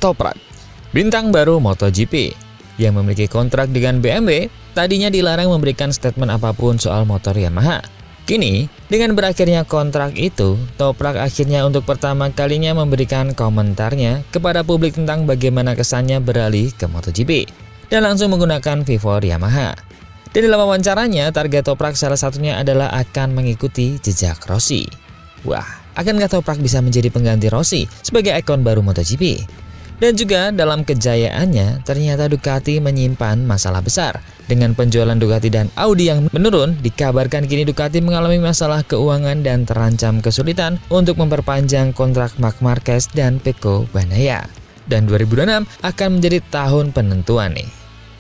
Toprak, bintang baru MotoGP yang memiliki kontrak dengan BMW, tadinya dilarang memberikan statement apapun soal motor Yamaha. Kini, dengan berakhirnya kontrak itu, Toprak akhirnya untuk pertama kalinya memberikan komentarnya kepada publik tentang bagaimana kesannya beralih ke MotoGP dan langsung menggunakan V4 Yamaha. Dan dalam wawancaranya, target Toprak salah satunya adalah akan mengikuti jejak Rossi. Wah, akankah Toprak bisa menjadi pengganti Rossi sebagai ikon baru MotoGP? Dan juga dalam kejayaannya, ternyata Ducati menyimpan masalah besar. Dengan penjualan Ducati dan Audi yang menurun, dikabarkan kini Ducati mengalami masalah keuangan dan terancam kesulitan untuk memperpanjang kontrak Marc Marquez dan Pecco Bagnaia. Dan 2026 akan menjadi tahun penentuan nih.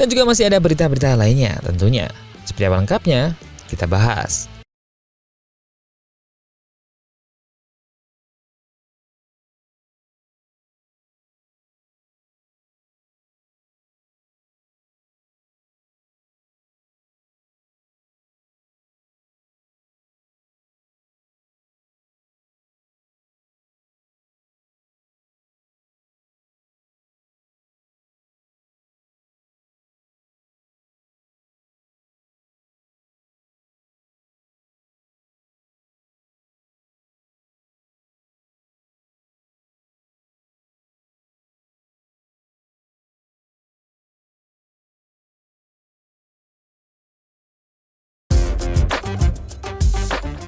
Dan juga masih ada berita-berita lainnya tentunya. Seperti apa lengkapnya, kita bahas.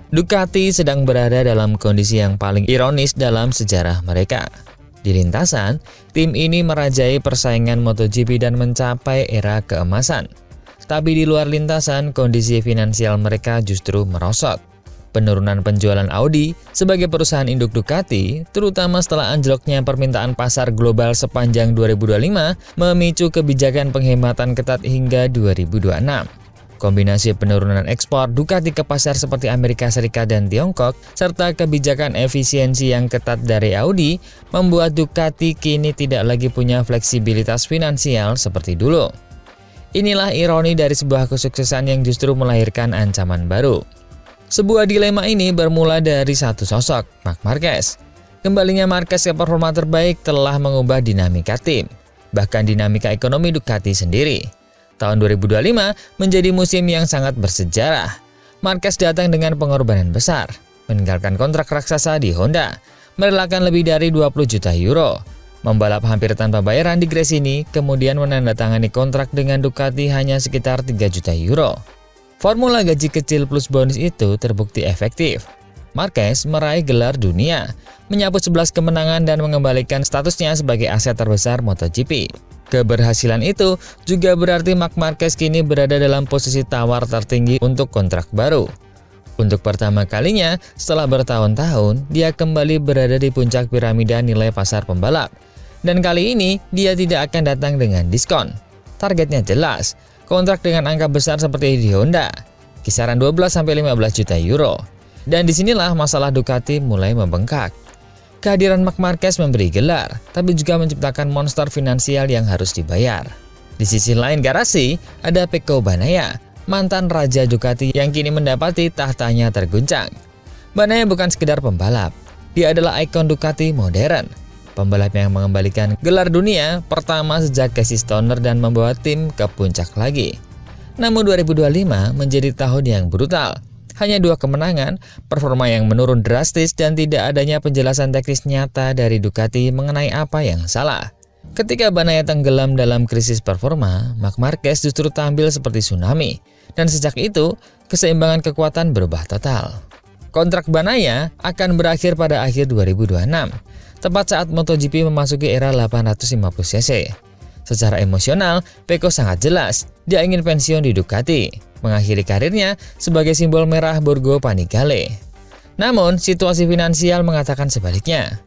Ducati sedang berada dalam kondisi yang paling ironis dalam sejarah mereka. Di lintasan, tim ini merajai persaingan MotoGP dan mencapai era keemasan. Tapi di luar lintasan, kondisi finansial mereka justru merosot. Penurunan penjualan Audi sebagai perusahaan induk Ducati, terutama setelah anjloknya permintaan pasar global sepanjang 2025, memicu kebijakan penghematan ketat hingga 2026. Kombinasi penurunan ekspor Ducati ke pasar seperti Amerika Serikat dan Tiongkok, serta kebijakan efisiensi yang ketat dari Audi, membuat Ducati kini tidak lagi punya fleksibilitas finansial seperti dulu. Inilah ironi dari sebuah kesuksesan yang justru melahirkan ancaman baru. Sebuah dilema ini bermula dari satu sosok, Marc Marquez. Kembalinya Marquez ke performa terbaik telah mengubah dinamika tim, bahkan dinamika ekonomi Ducati sendiri. Tahun 2025 menjadi musim yang sangat bersejarah. Marquez datang dengan pengorbanan besar, meninggalkan kontrak raksasa di Honda, merelakan lebih dari 20 juta euro, membalap hampir tanpa bayaran di Gresini, kemudian menandatangani kontrak dengan Ducati hanya sekitar 3 juta euro. Formula gaji kecil plus bonus itu terbukti efektif. Marquez meraih gelar dunia, menyabut 11 kemenangan dan mengembalikan statusnya sebagai aset terbesar MotoGP. Keberhasilan itu juga berarti Marc Marquez kini berada dalam posisi tawar tertinggi untuk kontrak baru. Untuk pertama kalinya setelah bertahun-tahun, dia kembali berada di puncak piramida nilai pasar pembalap. Dan kali ini dia tidak akan datang dengan diskon. Targetnya jelas, kontrak dengan angka besar seperti di Honda, kisaran 12-15 juta euro. Dan disinilah masalah Ducati mulai membengkak. Kehadiran Marc Marquez memberi gelar, tapi juga menciptakan monster finansial yang harus dibayar. Di sisi lain garasi, ada Pecco Bagnaia, mantan raja Ducati yang kini mendapati tahtanya terguncang. Bagnaia bukan sekedar pembalap, dia adalah ikon Ducati modern. Pembalap yang mengembalikan gelar dunia pertama sejak Casey Stoner dan membawa tim ke puncak lagi. Namun 2025 menjadi tahun yang brutal. Hanya 2 kemenangan, performa yang menurun drastis dan tidak adanya penjelasan teknis nyata dari Ducati mengenai apa yang salah. Ketika Bagnaia tenggelam dalam krisis performa, Marc Marquez justru tampil seperti tsunami. Dan sejak itu, keseimbangan kekuatan berubah total. Kontrak Bagnaia akan berakhir pada akhir 2026, tepat saat MotoGP memasuki era 850cc. Secara emosional, Pecco sangat jelas, dia ingin pensiun di Ducati, mengakhiri karirnya sebagai simbol merah Borgo Panigale. Namun, situasi finansial mengatakan sebaliknya.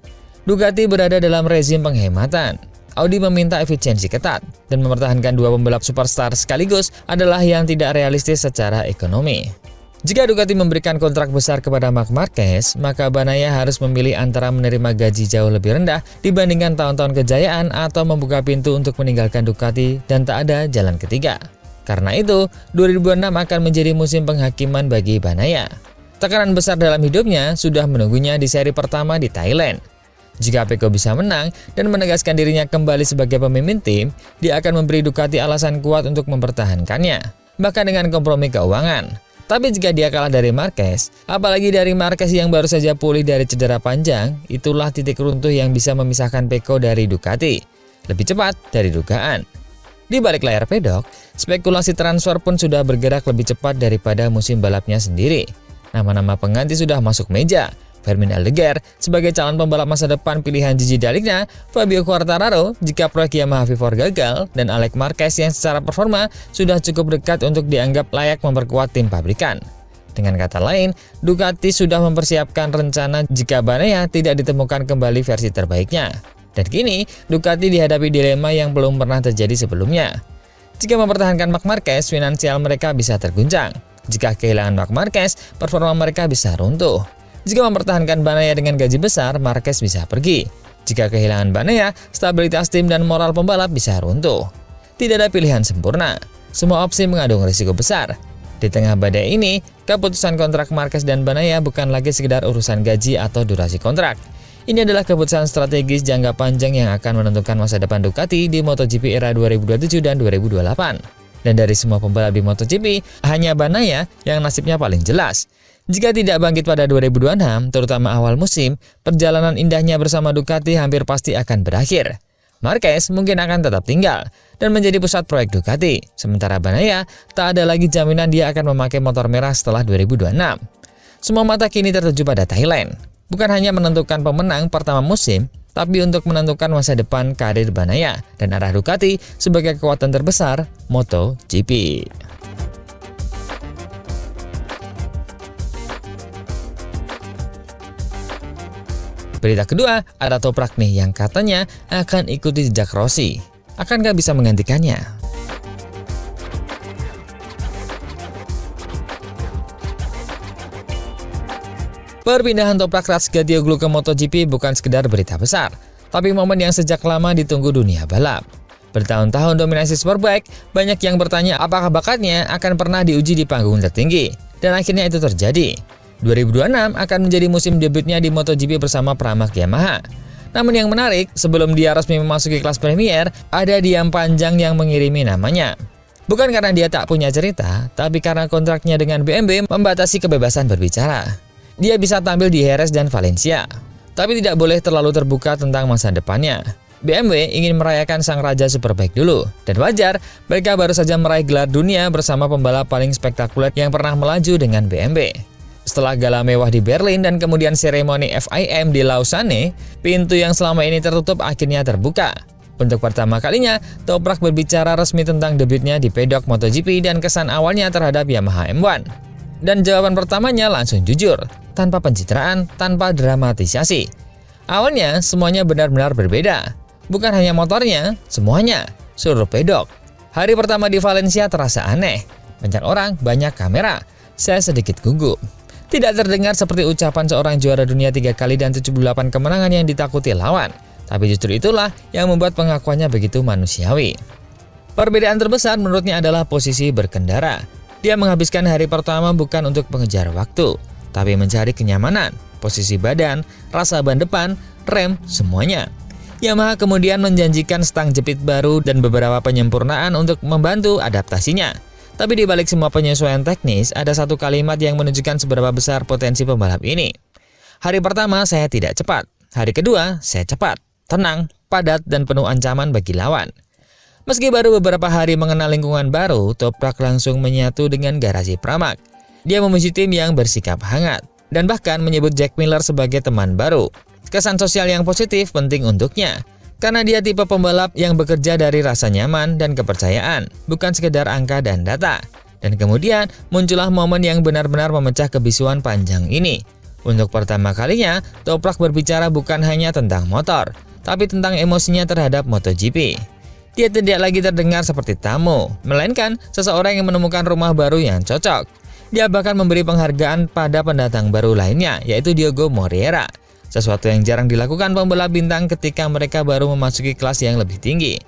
Ducati berada dalam rezim penghematan. Audi meminta efisiensi ketat, dan mempertahankan 2 pembalap superstar sekaligus adalah yang tidak realistis secara ekonomi. Jika Ducati memberikan kontrak besar kepada Marc Marquez, maka Bagnaia harus memilih antara menerima gaji jauh lebih rendah dibandingkan tahun-tahun kejayaan atau membuka pintu untuk meninggalkan Ducati dan tak ada jalan ketiga. Karena itu, 2026 akan menjadi musim penghakiman bagi Bagnaia. Tekanan besar dalam hidupnya sudah menunggunya di seri pertama di Thailand. Jika Pecco bisa menang dan menegaskan dirinya kembali sebagai pemimpin tim, dia akan memberi Ducati alasan kuat untuk mempertahankannya, bahkan dengan kompromi keuangan. Tapi jika dia kalah dari Marquez, apalagi dari Marquez yang baru saja pulih dari cedera panjang, itulah titik runtuh yang bisa memisahkan Pecco dari Ducati, lebih cepat dari dugaan. Di balik layar pedok, spekulasi transfer pun sudah bergerak lebih cepat daripada musim balapnya sendiri. Nama-nama pengganti sudah masuk meja. Fermin Aldeguer sebagai calon pembalap masa depan pilihan Gigi Dall'Igna, Fabio Quartararo jika proyek Yamaha V4 gagal, dan Alex Marquez yang secara performa sudah cukup dekat untuk dianggap layak memperkuat tim pabrikan. Dengan kata lain, Ducati sudah mempersiapkan rencana jika Bagnaia tidak ditemukan kembali versi terbaiknya. Dan kini, Ducati dihadapi dilema yang belum pernah terjadi sebelumnya. Jika mempertahankan Marc Marquez, finansial mereka bisa terguncang. Jika kehilangan Marc Marquez, performa mereka bisa runtuh. Jika mempertahankan Bagnaia dengan gaji besar, Marquez bisa pergi. Jika kehilangan Bagnaia, stabilitas tim dan moral pembalap bisa runtuh. Tidak ada pilihan sempurna. Semua opsi mengandung risiko besar. Di tengah badai ini, keputusan kontrak Marquez dan Bagnaia bukan lagi sekedar urusan gaji atau durasi kontrak. Ini adalah keputusan strategis jangka panjang yang akan menentukan masa depan Ducati di MotoGP era 2027 dan 2028. Dan dari semua pembalap di MotoGP, hanya Bagnaia yang nasibnya paling jelas. Jika tidak bangkit pada 2026, terutama awal musim, perjalanan indahnya bersama Ducati hampir pasti akan berakhir. Marquez mungkin akan tetap tinggal dan menjadi pusat proyek Ducati, sementara Bagnaia tak ada lagi jaminan dia akan memakai motor merah setelah 2026. Semua mata kini tertuju pada Thailand, bukan hanya menentukan pemenang pertama musim, tapi untuk menentukan masa depan karir Bagnaia dan arah Ducati sebagai kekuatan terbesar MotoGP. Berita kedua, ada Toprak nih yang katanya akan ikuti jejak Rossi. Akankah bisa menggantikannya? Perpindahan Toprak Razgatlioglu ke MotoGP bukan sekedar berita besar, tapi momen yang sejak lama ditunggu dunia balap. Bertahun-tahun dominasi Superbike, banyak yang bertanya apakah bakatnya akan pernah diuji di panggung tertinggi, dan akhirnya itu terjadi. 2026 akan menjadi musim debutnya di MotoGP bersama Pramac Yamaha. Namun yang menarik, sebelum dia resmi memasuki kelas Premier, ada diam panjang yang mengirimi namanya. Bukan karena dia tak punya cerita, tapi karena kontraknya dengan BMW membatasi kebebasan berbicara. Dia bisa tampil di Jerez dan Valencia, tapi tidak boleh terlalu terbuka tentang masa depannya. BMW ingin merayakan sang raja Superbike dulu, dan wajar mereka baru saja meraih gelar dunia bersama pembalap paling spektakuler yang pernah melaju dengan BMW. Setelah gala mewah di Berlin dan kemudian seremoni FIM di Lausanne, pintu yang selama ini tertutup akhirnya terbuka. Untuk pertama kalinya, Toprak berbicara resmi tentang debutnya di pedok MotoGP dan kesan awalnya terhadap Yamaha M1. Dan jawaban pertamanya langsung jujur, tanpa pencitraan, tanpa dramatisasi. Awalnya, semuanya benar-benar berbeda. Bukan hanya motornya, semuanya, seluruh pedok. Hari pertama di Valencia terasa aneh. Banyak orang, banyak kamera. Saya sedikit gugup. Tidak terdengar seperti ucapan seorang juara dunia 3 kali dan 78 kemenangan yang ditakuti lawan. Tapi justru itulah yang membuat pengakuannya begitu manusiawi. Perbedaan terbesar menurutnya adalah posisi berkendara. Dia menghabiskan hari pertama bukan untuk mengejar waktu, tapi mencari kenyamanan, posisi badan, rasa ban depan, rem, semuanya. Yamaha kemudian menjanjikan stang jepit baru dan beberapa penyempurnaan untuk membantu adaptasinya. Tapi di balik semua penyesuaian teknis, ada satu kalimat yang menunjukkan seberapa besar potensi pembalap ini. Hari pertama saya tidak cepat, hari kedua saya cepat, tenang, padat, dan penuh ancaman bagi lawan. Meski baru beberapa hari mengenal lingkungan baru, Toprak langsung menyatu dengan garasi Pramac. Dia memuji tim yang bersikap hangat, dan bahkan menyebut Jack Miller sebagai teman baru. Kesan sosial yang positif penting untuknya, karena dia tipe pembalap yang bekerja dari rasa nyaman dan kepercayaan, bukan sekedar angka dan data. Dan kemudian muncullah momen yang benar-benar memecah kebisuan panjang ini. Untuk pertama kalinya, Toprak berbicara bukan hanya tentang motor, tapi tentang emosinya terhadap MotoGP. Dia tidak lagi terdengar seperti tamu, melainkan seseorang yang menemukan rumah baru yang cocok. Dia bahkan memberi penghargaan pada pendatang baru lainnya, yaitu Diogo Moreira. Sesuatu yang jarang dilakukan pembalap bintang ketika mereka baru memasuki kelas yang lebih tinggi.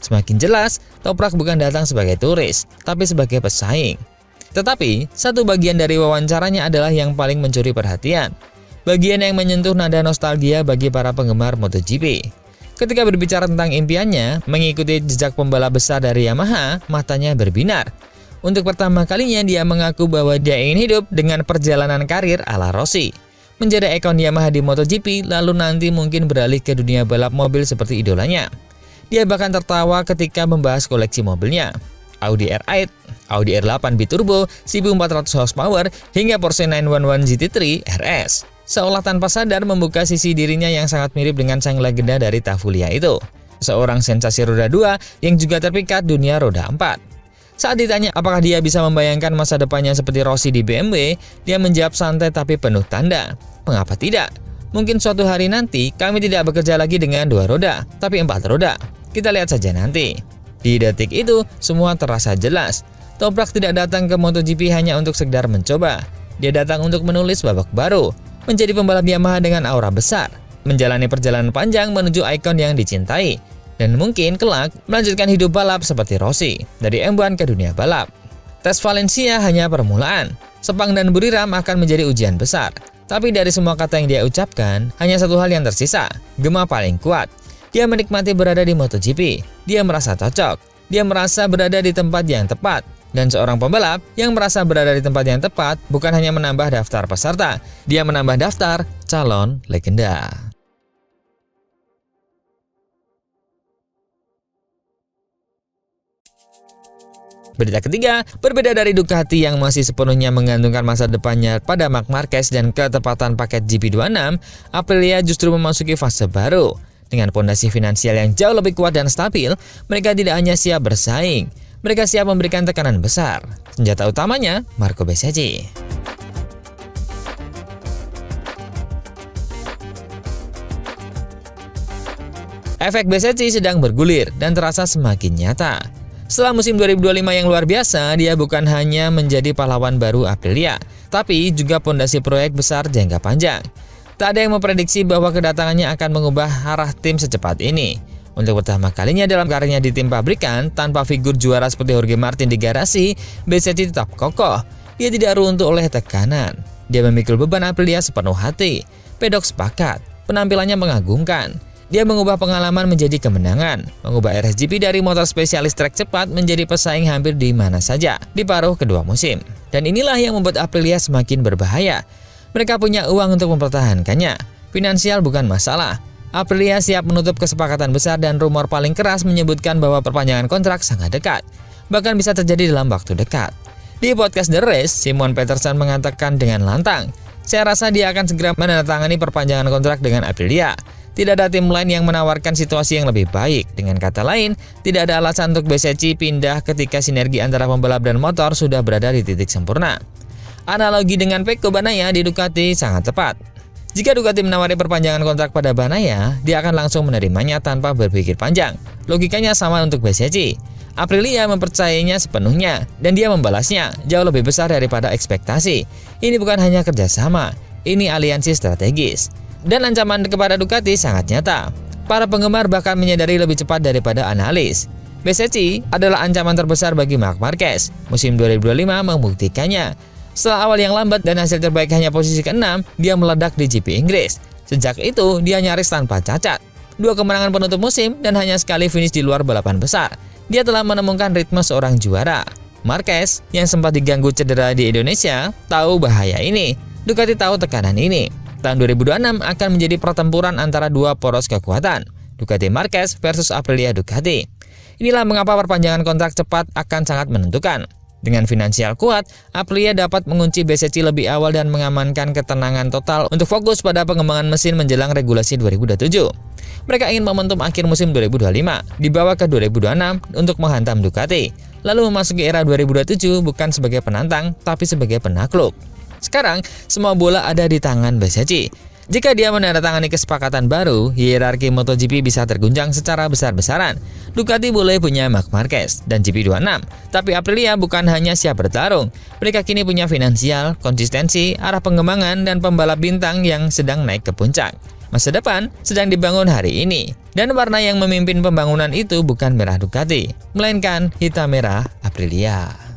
Semakin jelas, Toprak bukan datang sebagai turis, tapi sebagai pesaing. Tetapi, satu bagian dari wawancaranya adalah yang paling mencuri perhatian. bagian yang menyentuh nada nostalgia bagi para penggemar MotoGP. Ketika berbicara tentang impiannya mengikuti jejak pembalap besar dari Yamaha, matanya berbinar. Untuk pertama kalinya dia mengaku bahwa dia ingin hidup dengan perjalanan karir ala Rossi, menjadi ikon Yamaha di MotoGP, lalu nanti mungkin beralih ke dunia balap mobil seperti idolanya. Dia bahkan tertawa ketika membahas koleksi mobilnya, Audi R8, Audi R8 Biturbo 1400 horsepower, hingga Porsche 911 GT3 RS. Seolah tanpa sadar membuka sisi dirinya yang sangat mirip dengan sang legenda dari Tafulia itu, seorang sensasi roda 2 yang juga terpikat dunia roda 4. Saat ditanya apakah dia bisa membayangkan masa depannya seperti Rossi di BMW, dia menjawab santai tapi penuh tanda. Mengapa tidak? Mungkin suatu hari nanti kami tidak bekerja lagi dengan 2 roda, tapi 4 roda. Kita lihat saja nanti. Di detik itu, semua terasa jelas. Toprak tidak datang ke MotoGP hanya untuk sekedar mencoba. Dia datang untuk menulis babak baru, menjadi pembalap Yamaha dengan aura besar, menjalani perjalanan panjang menuju ikon yang dicintai, dan mungkin kelak melanjutkan hidup balap seperti Rossi, dari M1 ke dunia balap. Tes Valencia hanya permulaan. Sepang dan Buriram akan menjadi ujian besar. Tapi dari semua kata yang dia ucapkan, hanya satu hal yang tersisa, gema paling kuat. Dia menikmati berada di MotoGP. Dia merasa cocok. Dia merasa berada di tempat yang tepat. Dan seorang pembalap yang merasa berada di tempat yang tepat bukan hanya menambah daftar peserta, dia menambah daftar calon legenda. Berita ketiga, berbeda dari Ducati yang masih sepenuhnya menggantungkan masa depannya pada Marc Marquez dan ketepatan paket GP26, Aprilia justru memasuki fase baru. Dengan fondasi finansial yang jauh lebih kuat dan stabil, mereka tidak hanya siap bersaing, mereka siap memberikan tekanan besar. Senjata utamanya, Marco Bezzecchi. Efek Bezzecchi sedang bergulir dan terasa semakin nyata. Setelah musim 2025 yang luar biasa, dia bukan hanya menjadi pahlawan baru Aprilia, tapi juga fondasi proyek besar jangka panjang. Tak ada yang memprediksi bahwa kedatangannya akan mengubah arah tim secepat ini. Untuk pertama kalinya dalam karirnya di tim pabrikan, tanpa figur juara seperti Jorge Martin di garasi, Bezzecchi tetap kokoh. Dia tidak runtuh oleh tekanan. Dia memikul beban Aprilia sepenuh hati. Pedok sepakat, penampilannya mengagumkan. Dia mengubah pengalaman menjadi kemenangan, mengubah RSGP dari motor spesialis trek cepat menjadi pesaing hampir di mana saja di paruh kedua musim. Dan inilah yang membuat Aprilia semakin berbahaya. Mereka punya uang untuk mempertahankannya. Finansial bukan masalah. Aprilia siap menutup kesepakatan besar dan rumor paling keras menyebutkan bahwa perpanjangan kontrak sangat dekat. Bahkan bisa terjadi dalam waktu dekat. Di podcast The Race, Simon Peterson mengatakan dengan lantang, "Saya rasa dia akan segera menandatangani perpanjangan kontrak dengan Aprilia. Tidak ada tim lain yang menawarkan situasi yang lebih baik. Dengan kata lain, tidak ada alasan untuk Bezzecchi pindah ketika sinergi antara pembalap dan motor sudah berada di titik sempurna." Analogi dengan Pecco Bagnaia di Ducati sangat tepat. Jika Ducati menawari perpanjangan kontrak pada Bagnaia, dia akan langsung menerimanya tanpa berpikir panjang. Logikanya sama untuk Bezzecchi. Aprilia mempercayainya sepenuhnya, dan dia membalasnya jauh lebih besar daripada ekspektasi. Ini bukan hanya kerjasama, ini aliansi strategis. Dan ancaman kepada Ducati sangat nyata. Para penggemar bahkan menyadari lebih cepat daripada analis. Bezzecchi adalah ancaman terbesar bagi Marc Marquez. Musim 2025 membuktikannya. Setelah awal yang lambat dan hasil terbaik hanya posisi ke-6, dia meledak di GP Inggris. Sejak itu, dia nyaris tanpa cacat. 2 kemenangan penutup musim dan hanya sekali finish di luar balapan besar. Dia telah menemukan ritme seorang juara. Marquez, yang sempat diganggu cedera di Indonesia, tahu bahaya ini. Ducati tahu tekanan ini. Tahun 2026 akan menjadi pertempuran antara dua poros kekuatan, Ducati Marquez versus Aprilia Ducati. Inilah mengapa perpanjangan kontrak cepat akan sangat menentukan. Dengan finansial kuat, Aprilia dapat mengunci Bezzecchi lebih awal dan mengamankan ketenangan total untuk fokus pada pengembangan mesin menjelang regulasi 2027. Mereka ingin momentum akhir musim 2025 dibawa ke 2026 untuk menghantam Ducati, lalu memasuki era 2027 bukan sebagai penantang tapi sebagai penakluk. Sekarang, semua bola ada di tangan Bezzecchi. Jika dia menandatangani kesepakatan baru, hierarki MotoGP bisa terguncang secara besar-besaran. Ducati boleh punya Marc Marquez dan GP26, tapi Aprilia bukan hanya siap bertarung. Mereka kini punya finansial, konsistensi, arah pengembangan, dan pembalap bintang yang sedang naik ke puncak. Masa depan sedang dibangun hari ini, dan warna yang memimpin pembangunan itu bukan merah Ducati, melainkan hitam merah Aprilia.